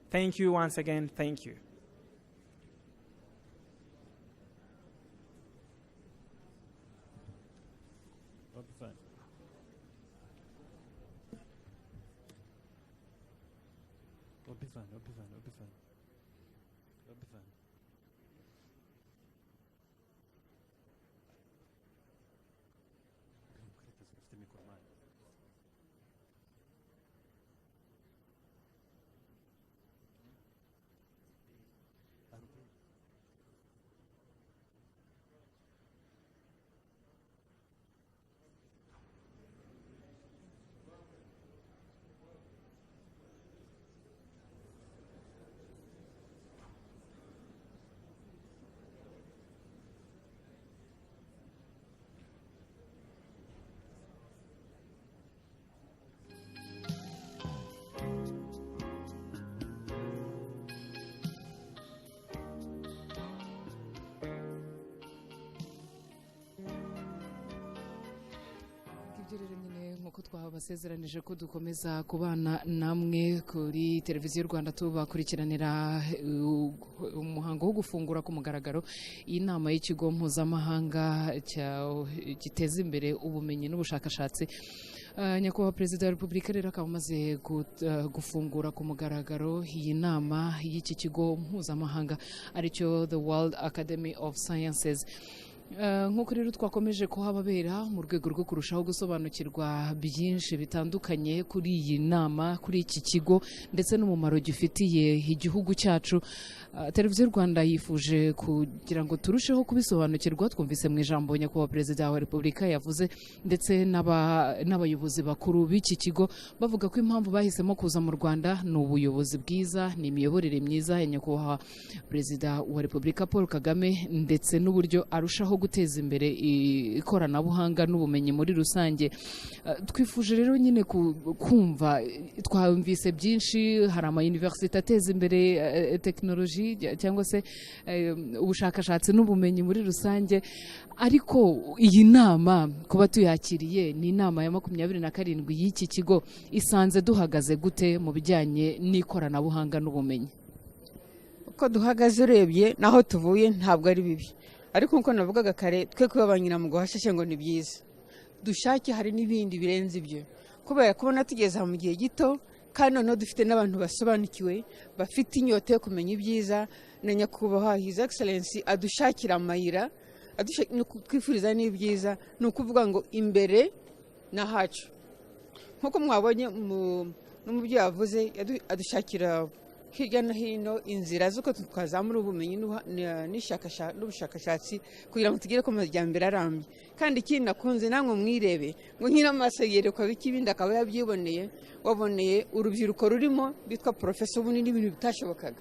Thank you once again. Thank you. nibyo nyine nkuko twabasezeranije ko dukomeza kubana namwe kuri televiziyo Rwanda tubakurikiranira umuhango wo gufungura ku mugaragaro iyi nama y'ikigo mpuzamahanga giteza imbere ubumenyi n'ubushakashatsi. Nyakubahwa Perezida wa Repubulika rero akaba amaze gufungura ku mugaragaro iyi nama y'iki kigo mpuzamahanga aricyo The World Academy of Sciences. Nk'uko rero twakomeje kuhababera mu rwego rwo kurushaho gusobanukirwa byinshi bitandukanye kuri iyi nama, kuri iki kigo ndetse n'umumaro gifitiye igihugu cyacu, televiziyo Rwanda yifuje kugira ngo turusheho kubisobanukirwa. Twumvise mu ijambo Nyakubahwa Perezida wa Repubulika yavuze ndetse n'abayobozi bakuru b'iki kigo bavuga ko impamvu bahisemo kuza mu Rwanda ni ubuyobozi bwiza, ni imiyoborere myiza ya Nyakubahwa Perezida wa Repubulika Paul Kagame ndetse n'uburyo arushaho guteza imbere ikoranabuhanga n'ubumenyi muri rusange. Twifuje rero nyine kumva, twumvise byinshi, hari ama university ateza imbere technology cyangwa se ubushakashatsi n'ubumenyi muri rusange, ariko iyi nama kuba tuyakiriye ni inama ya 27 y'iki kigo, isanze duhagaze gute mu bijyanye n'ikoranabuhanga n'ubumenyi? Uko duhagaze urebye naho tuvuye ntabwo ari bibi, ariko nkuko navugaga kare twe kubabanyira mu guhashashe ngo ni byiza, dushake hari n'ibindi birenze ibyo, kubera kubona tugeze mu gihe gito kandi noneho dufite n'abantu basobanukiwe bafite inyota yo kumenya ibyiza, na Nyakubahwa His Excellency adushakira amayira, twifuriza n'ibyiza, ni ukuvuga ngo imbere n'ahacu. Nkuko mwabonye n'umubyeyi yavuze, adushakira hirya no hino inzira z'uko twazamura ubumenyi n'ubushakashatsi kugira ngo tugere ku majyambere arambye. Kandi ikindi nakunze namwe mwirebe ngo nk'amaso yerekwa bikibindi akaba yabyiboneye, waboneye urubyiruko rurimo bitwa professor ubundi n'ibintu bitashobokaga,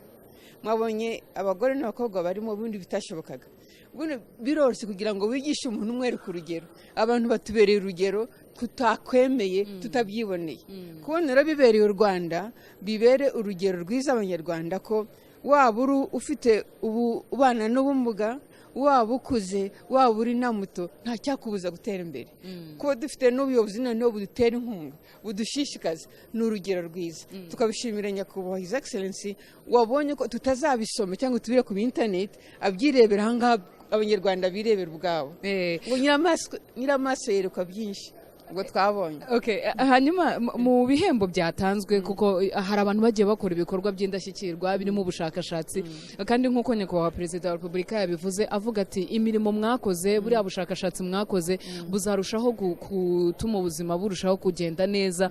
mwabonye abagore n'abakobwa barimo ubundi bitashobokaga. Ubundi biroroshye kugira ngo wigishe umuntu umwe ku rugero, abantu batubereye urugero tutakwemeye tutabyiboneye. Kubona rero bibereye u Rwanda, bibere urugero rwiza abanyarwanda ko waba uri ufite ubana n'ubumuga, waba ukuze, waba uri na muto, nta cyakubuza gutera imbere. Kuba dufite n'ubuyobozi noneho budutera inkunga, budushishikaza, ni urugero rwiza. Tukabishimira Nyakubahwa His Excellency wabonye ko tutazabisoma cyangwa tubire ku internet, abyirebera ahangaha abanyarwanda birebera ubwabo. Ngo nyiramaso yerekwa byinshi ubwo twabonye. Okay, hanyuma mu bihembo byatanzwe kuko hari abantu bagiye bakora ibikorwa by'indashyikirwa birimo ubushakashatsi, kandi nk'uko Nyakubahwa Perezida wa Repubulika yabivuze avuga ati imirimo mwakoze, buriya bushakashatsi mwakoze buzarushaho gutuma ubuzima burushaho kugenda neza.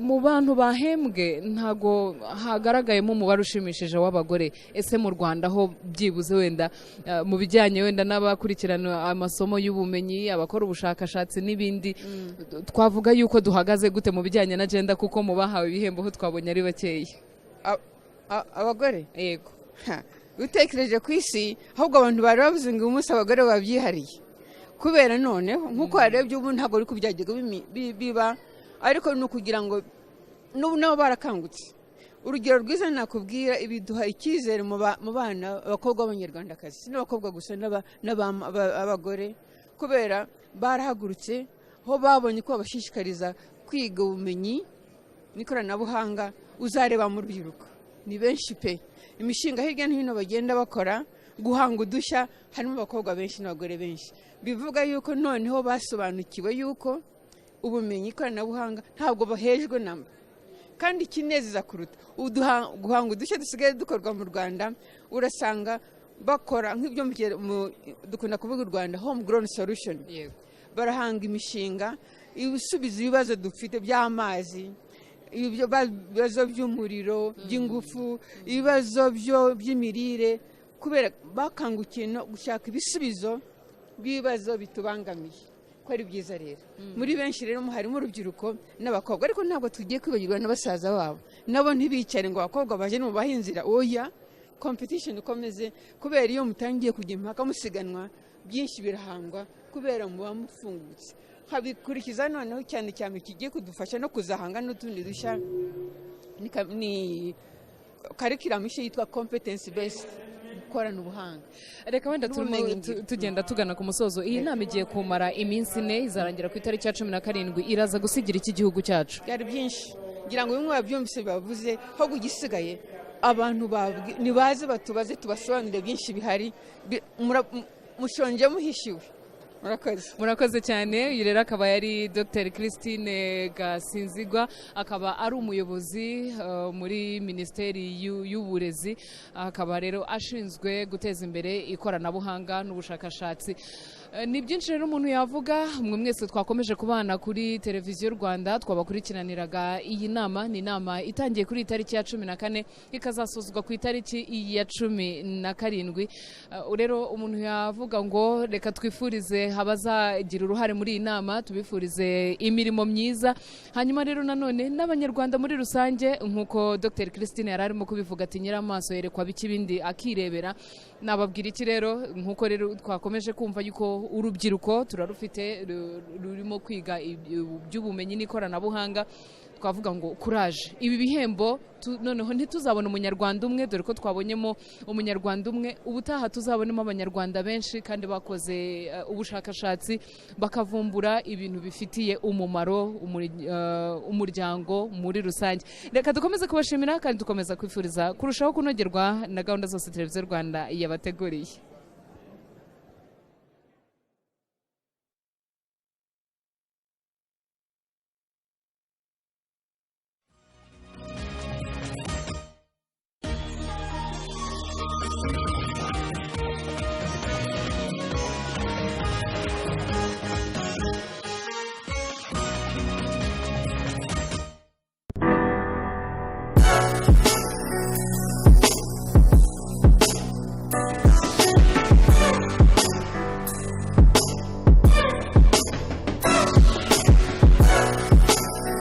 Mu bantu bahembwe ntago hagaragayemo umubare ushimishije w'abagore. Ese mu Rwanda ho byibuze wenda mu bijyanye wenda n'abakurikirana amasomo y'ubumenyi, abakora ubushakashatsi n'ibindi, twavuga yuko duhagaze gute mu bijyanye na gender, kuko mu bahawe ibihembo ho twabonye ari bakeya? Abagore yego, utekereje ku isi ahubwo abantu bari bavuze ngo umunsi abagore babyihariye, kubera noneho nkuko harebye ubu ntabwo ari kubyagirwa biba, ariko ni ukugira ngo n'ubu nabo barakangutse. Urugero rwiza nakubwira, ibiduha icyizere mu bana abakobwa b'abanyarwandakazi, n'abakobwa gusa n'abagore, kubera barahagurutse ho babonye ko babashishikariza kwiga ubumenyi n'ikoranabuhanga. Uzareba mu rubyiruko ni benshi pe, imishinga hirya no hino bagenda bakora guhanga udushya, harimo abakobwa benshi n'abagore benshi. Bivuga yuko noneho basobanukiwe yuko ubumenyi ikoranabuhanga ntabwo bahejwe namba, kandi ikinezeza kuruta guhanga udushya dusigaye dukorwa mu Rwanda, urasanga bakora nk'ibyo dukunda kuvuga u Rwanda home grown solution. Barahanga imishinga isubiza ibibazo dufite by'amazi, ibibazo by'umuriro, by'ingufu, ibibazo by'imirire, kubera bakangukiye no gushaka ibisubizo by'ibibazo bitubangamiye, ko ari byiza. Rero muri benshi rero harimo urubyiruko n'abakobwa, ariko ntabwo tugiye kwibagirwa n'abasaza babo, nabo ntibicare ngo abakobwa baje mu bahinzira. Oya, competition ikomeze, kubera iyo mutangiye kujya impaka musiganwa byinshi birahangwa, kubera muba mufungutse. Habikurikiza noneho cyane cyane kigiye kudufasha no kuzahanga n'utundi dushya, ni curriculum yitwa competence based gukorana ubuhanga. Reka wenda turimo tugenda tugana ku musozo. Iyi nama igiye kumara iminsi 4 izarangira ku itariki ya 17 iraza gusigira iki gihugu cyacu. Byari byinshi ngira ngo bimwe babyumvise bavuze aho gugisigaye abantu nibaze batubaze tubasobanurire byinshi bihari mushonje muhishiwe. Murakoze cyane. Uyu rero akaba yari Dr Christine Gasinzigwa, akaba ari umuyobozi muri Minisiteri y'Uburezi, akaba rero ashinzwe guteza imbere ikoranabuhanga n'ubushakashatsi. Ni byinshi rero umuntu yavuga. Mwe mwese twakomeje kubana kuri televiziyo Rwanda, twabakurikiraniraga iyi nama. Ni inama itangiye kuri itariki ya 14 ikazasozwa ku itariki ya 17. Rero umuntu yavuga ngo reka twifurize abazagira uruhare muri iyi nama, tubifurize imirimo myiza. Hanyuma rero nanone n'abanyarwanda muri rusange, nkuko Dr Christine yari arimo kubivuga ati nyiramaso yerekwa bikibindi akirebera. Nababwira iki rero, nkuko rero twakomeje kumva yuko urubyiruko turarufite rurimo kwiga iby'ubumenyi n'ikoranabuhanga, twavuga ngo courage. Ibi bihembo noneho ntituzabona umunyarwanda umwe, dore ko twabonyemo umunyarwanda umwe. Ubutaha tuzabonemo abanyarwanda benshi kandi bakoze ubushakashatsi bakavumbura ibintu bifitiye umumaro umuryango muri rusange. Reka dukomeze kubashimira kandi dukomeza kwifuriza kurushaho kunogerwa na gahunda zose televiziyo Rwanda yabateguriye.